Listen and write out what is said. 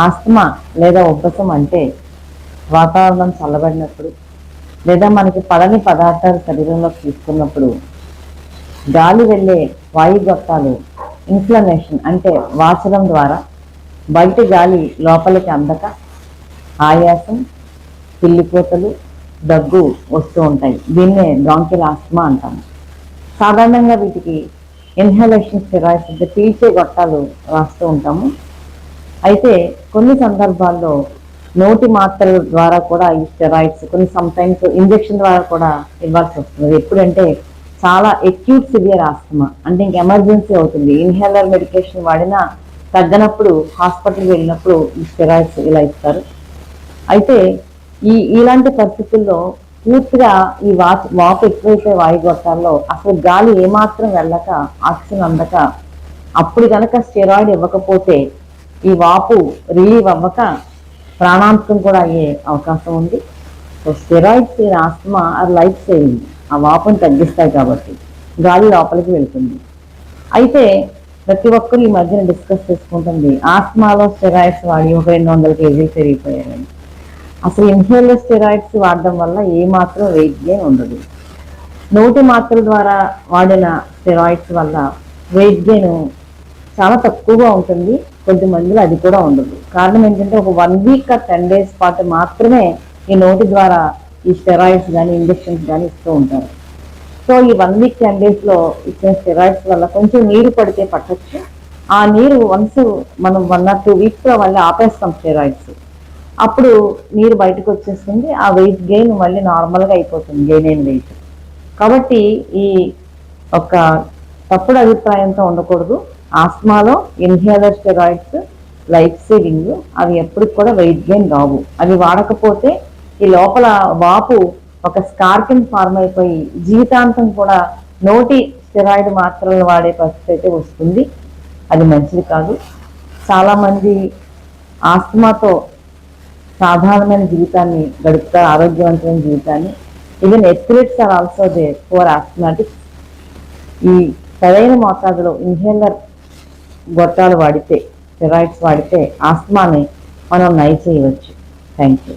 Asthma లేదా ఉబ్బసం అంటే వాతావరణం చల్లబడినప్పుడు లేదా మనకి పడని పదార్థాలు శరీరంలోకి తీసుకున్నప్పుడు గాలి వెళ్ళే వాయుగొట్టాలు ఇన్ఫ్లమేషన్ అంటే వాచడం ద్వారా బయట గాలి లోపలికి అందక ఆయాసం, పిల్లిపోతలు, దగ్గు వస్తూ ఉంటాయి. దీన్నే బ్రాంకియల్ ఆస్తమా అంటాము. సాధారణంగా వీటికి ఇన్హలేషన్ స్టెరాయిడ్స్ అంటే పీల్చే గొట్టాలు రాస్తూ ఉంటాము. అయితే కొన్ని సందర్భాల్లో నోటి మాత్రల ద్వారా కూడా ఈ స్టెరాయిడ్స్ కొన్ని సమ్టైమ్స్ ఇంజెక్షన్ ద్వారా కూడా ఇవ్వాల్సి వస్తుంది. ఎప్పుడంటే చాలా ఎక్యూట్ సివియర్ ఆస్తమా అంటే ఇంక ఎమర్జెన్సీ అవుతుంది, ఇన్హేలర్ మెడికేషన్ వాడినా తగ్గనప్పుడు హాస్పిటల్కి వెళ్ళినప్పుడు ఈ స్టెరాయిడ్స్ ఇలా ఇస్తారు. అయితే ఇలాంటి పరిస్థితుల్లో పూర్తిగా ఈ వాపు ఎక్కువైతే వాయుగొట్టాల్లో అసలు గాలి ఏమాత్రం వెళ్ళక ఆక్సిజన్ అందక అప్పుడు కనుక స్టెరాయిడ్ ఇవ్వకపోతే ఈ వాపు రిలీవ్ అవ్వక ప్రాణాంతకం కూడా అయ్యే అవకాశం ఉంది. So steroids in asthma are life saving, ఆ వాపుని తగ్గిస్తాయి కాబట్టి గాలి లోపలికి వెళ్తుంది. అయితే ప్రతి ఒక్కరు ఈ మధ్యన డిస్కస్ చేసుకుంటుంది ఆస్తమాలో స్టెరాయిడ్స్ వాడి ఒక 200 కేజీలు పెరిగిపోయారని. అసలు ఇన్హేలర్ స్టెరాయిడ్స్ వాడడం వల్ల ఏమాత్రం వెయిట్ గెయిన్ ఉండదు. నోటి మాత్రల ద్వారా వాడిన స్టెరాయిడ్స్ వల్ల వెయిట్ గెయిన్ చాలా తక్కువగా ఉంటుంది. కొద్ది మందిలో అది కూడా ఉండదు. కారణం ఏంటంటే ఒక 1 వీక్ 10 days పాటు మాత్రమే ఈ నోటి ద్వారా ఈ స్టెరాయిడ్స్ కానీ ఇంజెక్షన్స్ కానీ ఇస్తూ ఉంటారు. సో ఈ 1 వీక్ 10 daysలో ఇచ్చిన స్టెరాయిడ్స్ వల్ల కొంచెం నీరు పడితే పట్టచ్చు. ఆ నీరు వన్స్ మనం 1 or 2 weeksలో మళ్ళీ ఆపేస్తాం స్టెరాయిడ్స్, అప్పుడు నీరు బయటకు వచ్చేస్తుంది. ఆ వెయిట్ గెయిన్ మళ్ళీ నార్మల్గా అయిపోతుంది, గెయిన్ అయిన వెయిట్. కాబట్టి ఈ ఒక తప్పుడు అభిప్రాయంతో ఉండకూడదు. ఆస్మాలో ఇన్హేలర్ స్టెరాయిడ్స్ లైఫ్ సేవింగ్, అవి ఎప్పటికి కూడా వెయిట్ గెయిన్ రావు. అవి వాడకపోతే ఈ లోపల వాపు ఒక స్కార్ కింద ఫార్మ్ అయిపోయి జీవితాంతం కూడా నోటి స్టెరాయిడ్ మాత్రలు వాడే పరిస్థితి అయితే వస్తుంది. అది మంచిది కాదు. చాలామంది ఆస్తమాతో సాధారణమైన జీవితాన్ని గడుపుతారు, ఆరోగ్యవంతమైన జీవితాన్ని. Even athletes are also they for asthmatics. ఈ సరైన మోతాదులో ఇన్హేలర్ గొట్టాలు వాడితే, స్టెరాయిడ్స్ వాడితే ఆస్తమాని మనం నయం చేయవచ్చు. Thank you.